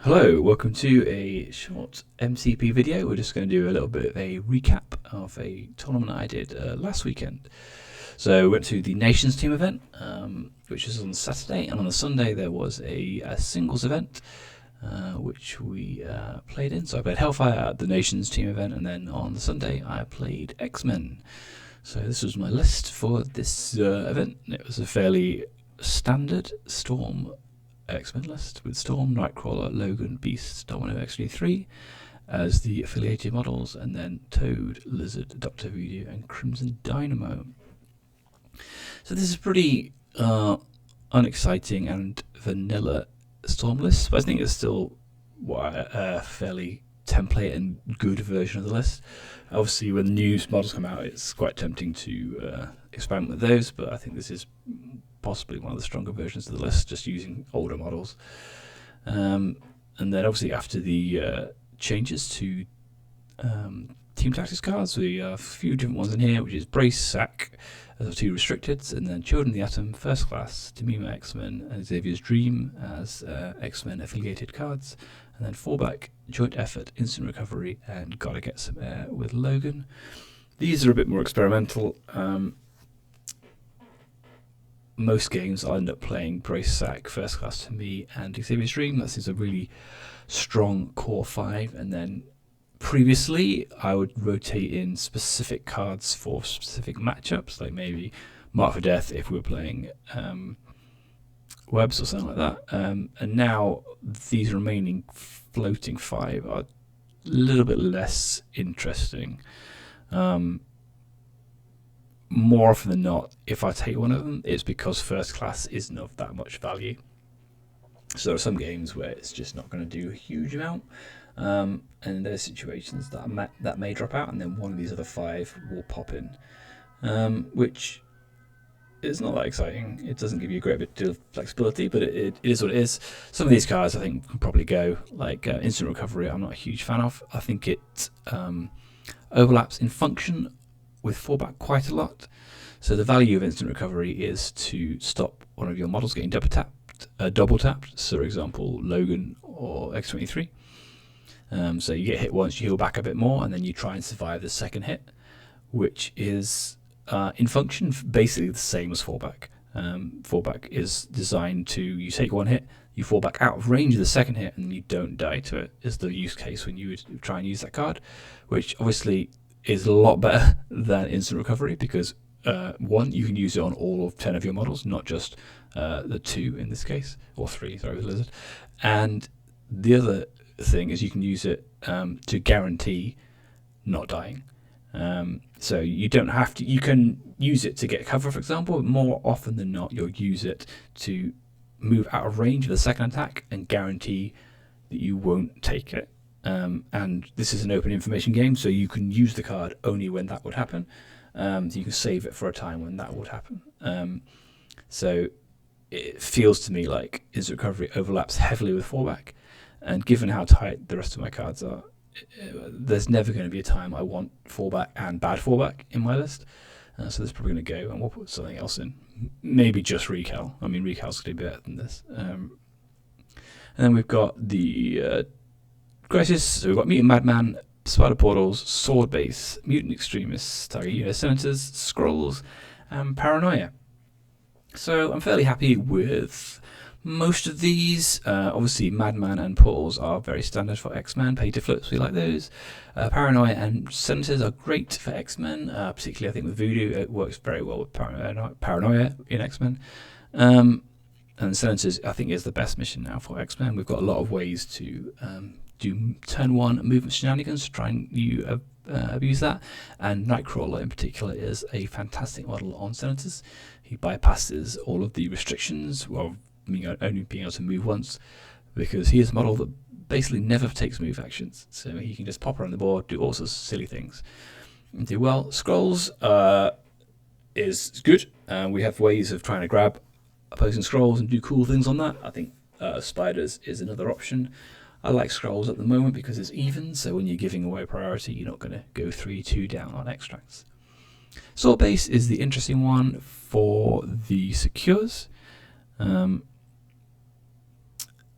Hello, welcome to a short MCP video. We're just going to do a little bit of a recap of a tournament I did last weekend. So we went to the Nations Team event, which was on Saturday, and on the Sunday there was a singles event, which we played in. So I played Hellfire at the Nations Team event, and then on the Sunday I played X-Men. So this was my list for this event. It was a fairly standard Storm X-Men list with Storm, Nightcrawler, Logan, Beast, Domino, X-23 as the affiliated models, and then Toad, Lizard, Dr. Voodoo, and Crimson Dynamo. So this is pretty unexciting and vanilla Storm list, but I think it's still a fairly template and good version of the list. Obviously, when the new models come out, it's quite tempting to experiment with those, but I think this is possibly one of the stronger versions of the list, just using older models. And then obviously after the changes to Team Tactics cards, we have a few different ones in here, which is Brace, Sack as our two restricteds, and then Children of the Atom, First Class, Demima X-Men, and Xavier's Dream as X-Men affiliated cards, and then Fallback, Joint Effort, Instant Recovery, and Gotta Get Some Air with Logan. These are a bit more experimental. Most games I end up playing Brace, Sack, First Class to me, and Xavier's Dream. That seems a really strong core 5, and then previously I would rotate in specific cards for specific matchups, like maybe Mark for Death if we were playing Webs or something like that. And now these remaining floating 5 are a little bit less interesting. More often than not, if I take one of them, it's because First Class isn't of that much value. So there are some games where it's just not going to do a huge amount, and there's situations that may drop out, and then one of these other 5 will pop in, which is not that exciting. It doesn't give you a great deal of flexibility, but it is what it is. Some of these cards I think can probably go, like Instant Recovery. I'm not a huge fan of. I think it overlaps in function with fallback quite a lot. So the value of Instant Recovery is to stop one of your models getting double tapped. So for example, Logan or X-23. So you get hit once, you heal back a bit more, and then you try and survive the second hit, which is in function basically the same as fallback. Fallback is designed to, you take one hit, you fall back out of range of the second hit, and you don't die to it, is the use case when you would try and use that card, which obviously is a lot better than Instant Recovery, because one, you can use it on all of 10 of your models, not just the 2 in this case, or 3, sorry, with Lizard. And the other thing is you can use it to guarantee not dying. So you don't have to, you can use it to get cover, for example, but more often than not, you'll use it to move out of range of the second attack and guarantee that you won't take it. And this is an open information game, so you can use the card only when that would happen. So you can save it for a time when that would happen. So it feels to me like Instant Recovery overlaps heavily with fallback, and given how tight the rest of my cards are, there's never going to be a time I want fallback and bad fallback in my list. So this is probably going to go, and we'll put something else in. Maybe just Recal. I mean, Recal's going to be better than this. And then we've got the Crisis. So we've got Mutant Madman, Spider Portals, Sword Base, Mutant Extremists, Target Senators, Scrolls, and Paranoia. So I'm fairly happy with most of these. Obviously, Madman and Portals are very standard for X-Men. Pay to flips, we like those. Paranoia and Senators are great for X-Men, particularly I think with Voodoo. It works very well with Paranoia in X-Men. And Senators, I think, is the best mission now for X-Men. We've got a lot of ways to do turn 1 movement shenanigans to try and abuse that, and Nightcrawler in particular is a fantastic model on Senators. He bypasses all of the restrictions, well, only being able to move once, because he is a model that basically never takes move actions, so he can just pop around the board, do all sorts of silly things, and do well. Scrolls is good. We have ways of trying to grab opposing Scrolls and do cool things on that. I think Spiders is another option. I like Scrolls at the moment because it's even, so when you're giving away priority, you're not going to go 3-2 down on extracts. Sword Base is the interesting one for the secures.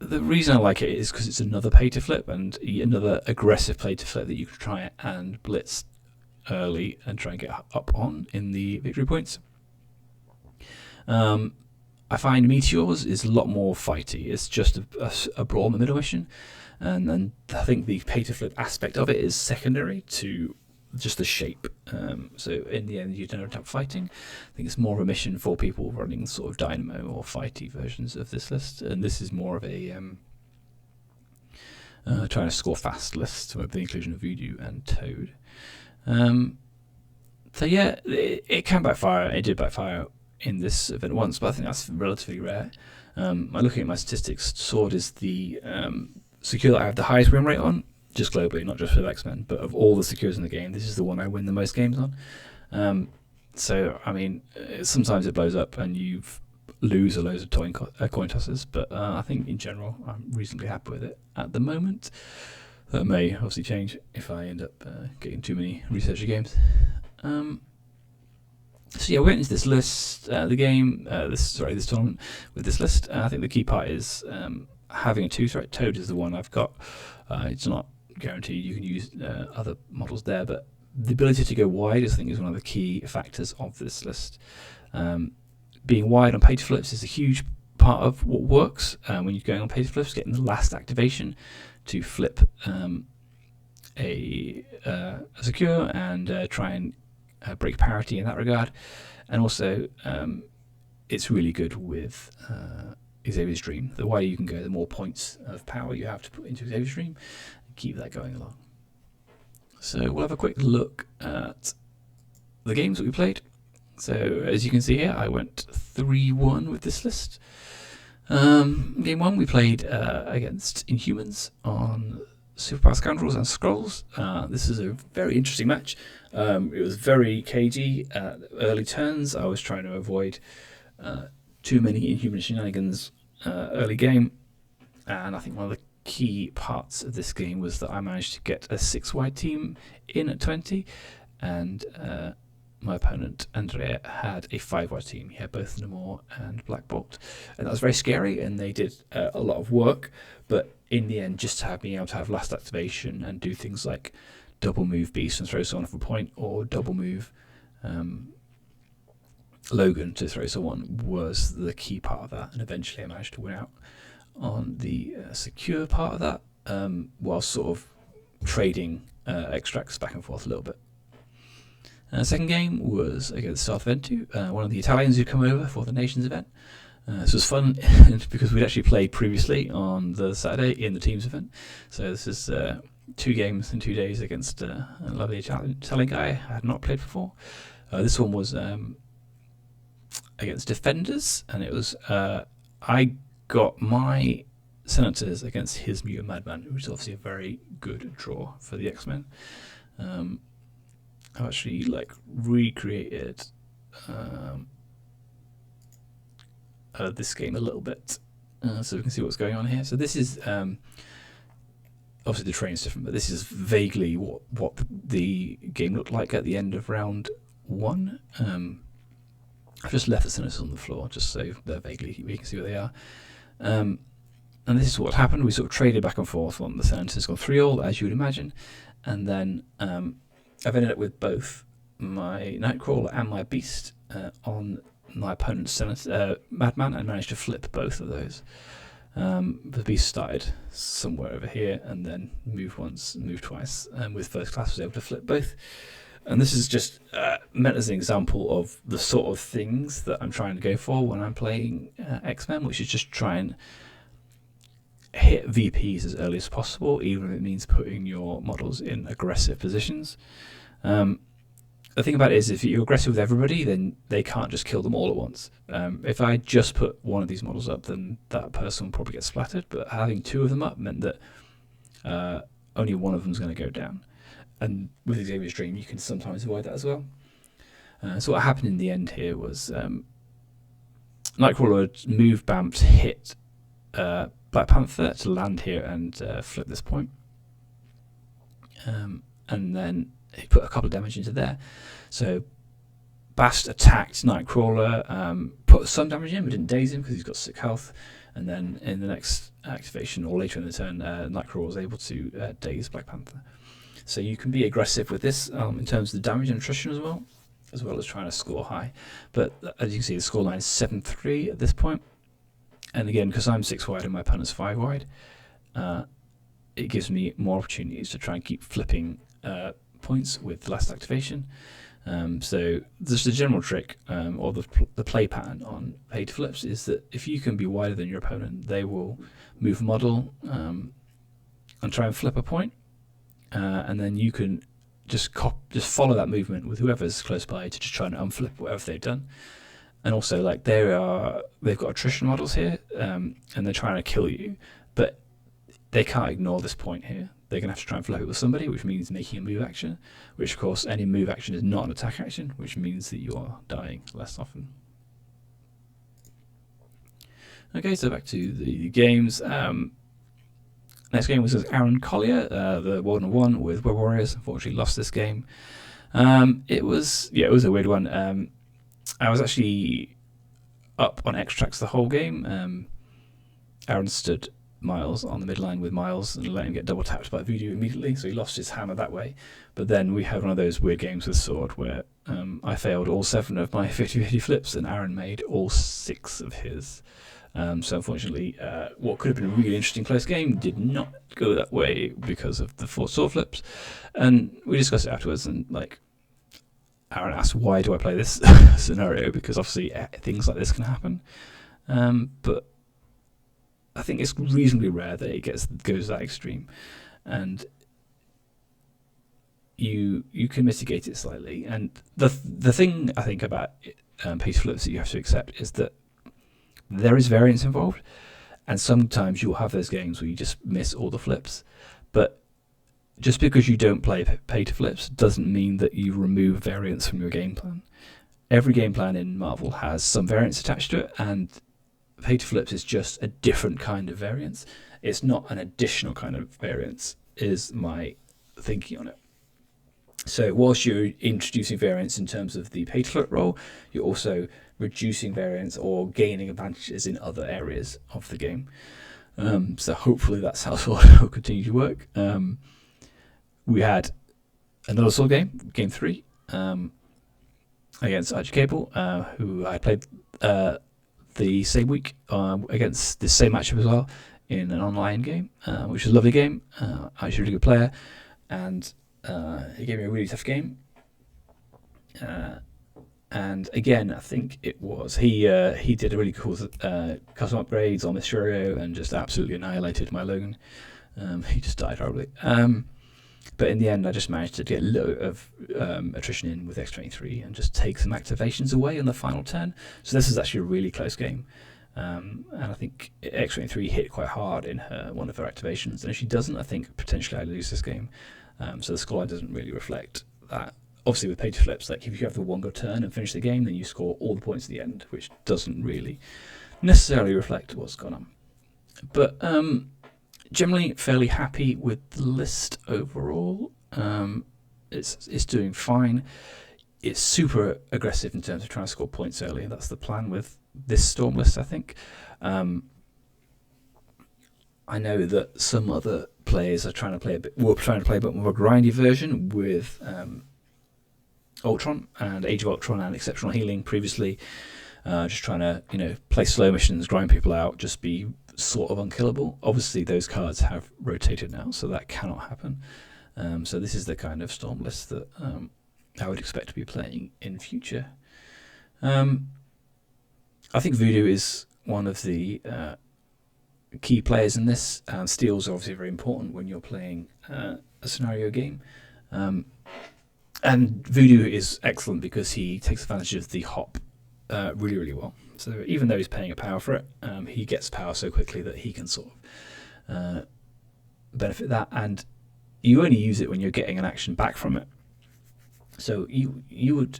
the reason I like it is because it's another pay to flip and another aggressive pay to flip that you can try and blitz early and try and get up on in the victory points. I find Meteors is a lot more fighty. It's just a brawl in the middle mission, and then I think the pay to flip aspect of it is secondary to just the shape. So in the end, you don't end up fighting. I think it's more of a mission for people running sort of Dynamo or fighty versions of this list, and this is more of a trying to score fast list with the inclusion of Voodoo and Toad. So yeah, it can backfire. It did backfire in this event once, but I think that's relatively rare. Looking at my statistics, Sword is the secure that I have the highest win rate on, just globally, not just with X-Men, but of all the secures in the game, this is the one I win the most games on. So, I mean, sometimes it blows up and you lose a loads of coin tosses, but I think in general I'm reasonably happy with it at the moment. That may obviously change if I end up getting too many researcher games. So yeah, we went into this list, this tournament with this list. I think the key part is having a two-threat. Toad is the one I've got. It's not guaranteed you can use other models there, but the ability to go wide, I think, is one of the key factors of this list. Being wide on page flips is a huge part of what works when you're going on page flips, getting the last activation to flip a secure and try and break parity in that regard. And also it's really good with Xavier's Dream. The wider you can go, the more points of power you have to put into Xavier's Dream and keep that going along. So we'll have a quick look at the games that we played. So as you can see here, I went 3-1 with this list. Game 1 we played against Inhumans on Superpower Scoundrels and Scrolls. This is a very interesting match. It was very cagey at early turns. I was trying to avoid too many Inhuman shenanigans early game, and I think one of the key parts of this game was that I managed to get a 6-wide team in at 20, and my opponent Andrea had a 5-wide team. He had both Namor and Black Bolt, and that was very scary, and they did a lot of work, but in the end, just to have being able to have last activation and do things like double move Beast and throw someone off a point, or double move Logan to throw someone was the key part of that, and eventually I managed to win out on the secure part of that, while sort of trading extracts back and forth a little bit. Second game was against South Ventu, one of the Italians who'd come over for the Nations event. This was fun because we'd actually played previously on the Saturday in the teams event. So this is 2 games in 2 days against a lovely Italian guy I had not played before. This one was against Defenders, and it was I got my Senators against his Mutant Madman, which is obviously a very good draw for the X-Men. I've actually recreated this game a little bit, so we can see what's going on here. So this is obviously the terrain's different, but this is vaguely what the game looked like at the end of round 1. I've just left the Senators on the floor just so they're vaguely, we can see where they are. And this is what happened. We sort of traded back and forth on the Senators, gone 3-all as you would imagine, and then I've ended up with both my Nightcrawler and my Beast on my opponent's Madman, and managed to flip both of those. The Beast started somewhere over here and then moved once, moved twice, and with First Class was able to flip both. And this is just meant as an example of the sort of things that I'm trying to go for when I'm playing X-Men, which is just try and hit VPs as early as possible, even if it means putting your models in aggressive positions. The thing about it is, if you're aggressive with everybody, then they can't just kill them all at once. If I just put one of these models up, then that person will probably get splattered, but having 2 of them up meant that only one of them is going to go down. And with Xavier's Dream, you can sometimes avoid that as well. So what happened in the end here was Nightcrawler moved Bamp to hit Black Panther to land here and flip this point. And then he put a couple of damage into there. So Bast attacked Nightcrawler, put some damage in, but didn't daze him because he's got 6 health. and then in the next activation or later in the turn, Nightcrawler was able to daze Black Panther. So you can be aggressive with this in terms of the damage and attrition as well as trying to score high. But as you can see, the scoreline is 7-3 at this point. And again, because I'm 6 wide and my opponent's 5 wide, it gives me more opportunities to try and keep flipping points with the last activation. So just a general trick, or the play pattern on paid flips is that if you can be wider than your opponent, they will move model and try and flip a point, and then you can just follow that movement with whoever's close by to just try and unflip whatever they've done. And also, like, they've got attrition models here, and they're trying to kill you, but they can't ignore this point here. They're going to have to try and flip it with somebody, which means making a move action, which of course any move action is not an attack action, which means that you are dying less often. Okay, so back to the games. Next game was Aaron Collier, the 1-1 with Web Warriors. Unfortunately lost this game. It was a weird one. I was actually up on extracts the whole game. Aaron stood Miles on the midline with Miles and let him get double tapped by Voodoo immediately, so he lost his hammer that way. But then we had one of those weird games with Sword where I failed all 7 of my 50-50 flips and Aaron made all 6 of his. So unfortunately, what could have been a really interesting close game did not go that way because of the 4 sword flips. And we discussed it afterwards, and like, Aaron asked, why do I play this scenario? Because obviously things like this can happen. But I think it's reasonably rare that it goes that extreme, and you can mitigate it slightly. And the thing I think about pace flips that you have to accept is that there is variance involved, and sometimes you'll have those games where you just miss all the flips. But just because you don't play pay to flips doesn't mean that you remove variance from your game plan. Every game plan in Marvel has some variance attached to it, and pay to flips is just a different kind of variance. It's not an additional kind of variance, is my thinking on it. So whilst you're introducing variance in terms of the pay to flip role, you're also reducing variance or gaining advantages in other areas of the game. So hopefully that's how Sword will continue to work. We had another Sword game, game 3, against Archie Cable, who I played the same week against the same matchup as well in an online game, which was a lovely game. Actually a really good player, and he gave me a really tough game. And again, I think it was he did a really cool custom upgrades on Mysterio and just absolutely annihilated my Logan. He just died horribly. But in the end, I just managed to get a lot of attrition in with X-23 and just take some activations away on the final turn. So this is actually a really close game. And I think X-23 hit quite hard in one of her activations. And if she doesn't, I think potentially I lose this game. So the scoreline doesn't really reflect that. Obviously with pay to flips, like if you have the one good turn and finish the game, then you score all the points at the end, which doesn't really necessarily reflect what's gone on. But generally fairly happy with the list overall. It's doing fine. It's super aggressive in terms of trying to score points early. That's the plan with this Storm list, I think. I know that some other players are trying to play a bit more of a grindy version with Ultron and Age of Ultron and Exceptional Healing previously. Just trying to play slow missions, grind people out, just be sort of unkillable. Obviously those cards have rotated now, so that cannot happen. So this is the kind of Storm list that I would expect to be playing in future. I think Voodoo is one of the key players in this. Steals are obviously very important when you're playing a scenario game. And Voodoo is excellent because he takes advantage of the hop really, really well. So even though he's paying a power for it, he gets power so quickly that he can sort of benefit that. And you only use it when you're getting an action back from it. So you would,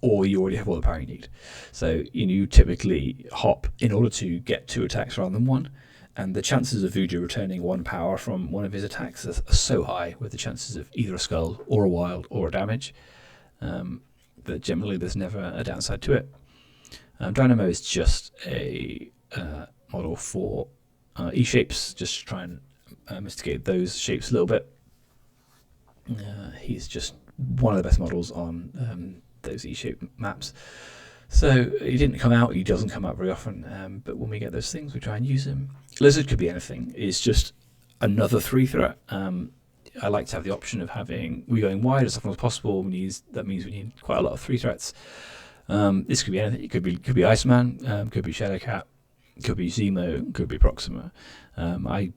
or you already have all the power you need. So you typically hop in order to get 2 attacks rather than 1. And the chances of Voodoo returning 1 power from one of his attacks are so high, with the chances of either a skull or a wild or a damage, that generally there's never a downside to it. Dynamo is just a model for E shapes, just to try and investigate those shapes a little bit. He's just one of the best models on those E shape maps. So he didn't come out, he doesn't come out very often, but when we get those things, we try and use him. Lizard could be anything. It's just another 3 threat. I like to have the option of having we going wide as often as possible. That means we need quite a lot of 3 threats. This could be anything. It could be Iceman, could be Shadowcat, could be Zemo, could be Proxima. I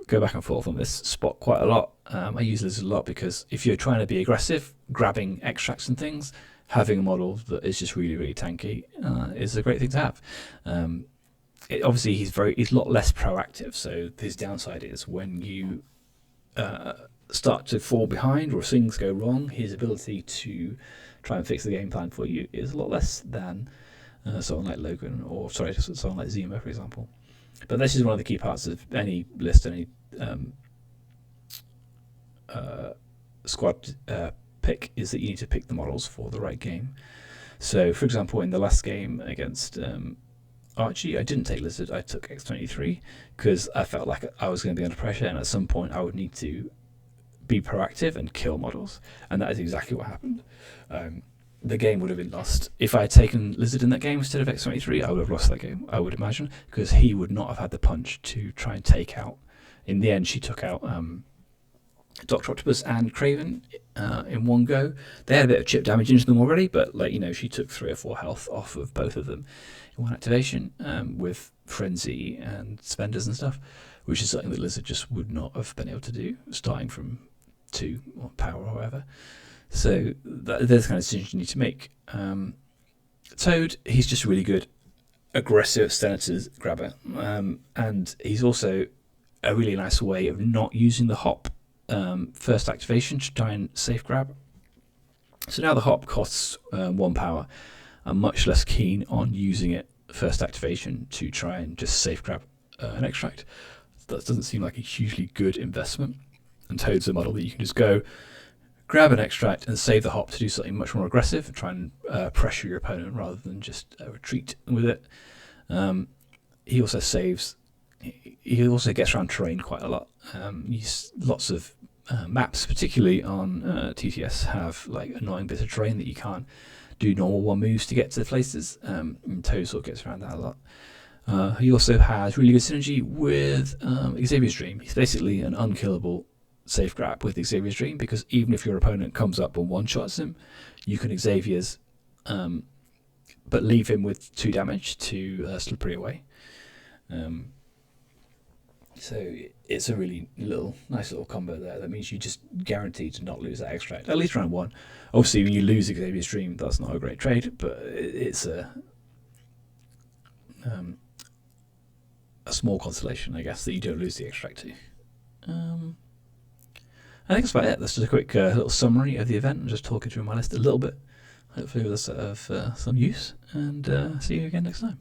go back and forth on this spot quite a lot. I use Lizard a lot because if you're trying to be aggressive, grabbing extracts and things, having a model that is just really, really tanky is a great thing to have. Obviously, he's a lot less proactive. So his downside is when you start to fall behind or things go wrong, his ability to try and fix the game plan for you is a lot less than someone like Logan someone like Zemo, for example. But this is one of the key parts of any list, any squad pick, is that you need to pick the models for the right game. So, for example, in the last game against Archie, I didn't take Lizard, I took X-23 because I felt like I was going to be under pressure and at some point I would need to be proactive and kill models, and that is exactly what happened. The game would have been lost. If I had taken Lizard in that game instead of X-23, I would have lost that game, I would imagine, because he would not have had the punch to try and take out. In the end, she took out Dr. Octopus and Kraven in one go. They had a bit of chip damage into them already, but she took 3 or 4 health off of both of them in one activation with Frenzy and Spenders and stuff, which is something that Lizard just would not have been able to do, starting from 2 or power or whatever. So there's the kind of decision you need to make. Toad, he's just really good, aggressive Senators grabber, and he's also a really nice way of not using the hop first activation to try and safe grab. So now the hop costs 1 power. I'm much less keen on using it first activation to try and just safe grab an extract. That doesn't seem like a hugely good investment. And Toad's a model that you can just go grab an extract and save the hop to do something much more aggressive and try and pressure your opponent rather than just retreat with it. He also saves. He also gets around terrain quite a lot. Lots of maps, particularly on TTS, have like annoying bits of terrain that you can't do normal 1 moves to get to places. And Toad sort of gets around that a lot. He also has really good synergy with Xavier's Dream. He's basically an unkillable safe grab with Xavier's Dream, because even if your opponent comes up and one-shots him, you can Xavier's, but leave him with 2 damage to Slippery away. So it's a really nice little combo there. That means you just guaranteed to not lose that extract, at least round 1. Obviously, when you lose Xavier's Dream, that's not a great trade, but it's a small consolation, I guess, that you don't lose the extract to. I think that's about it. That's just a quick little summary of the event. I'm just talking through my list a little bit, hopefully with a sort of some use, and see you again next time.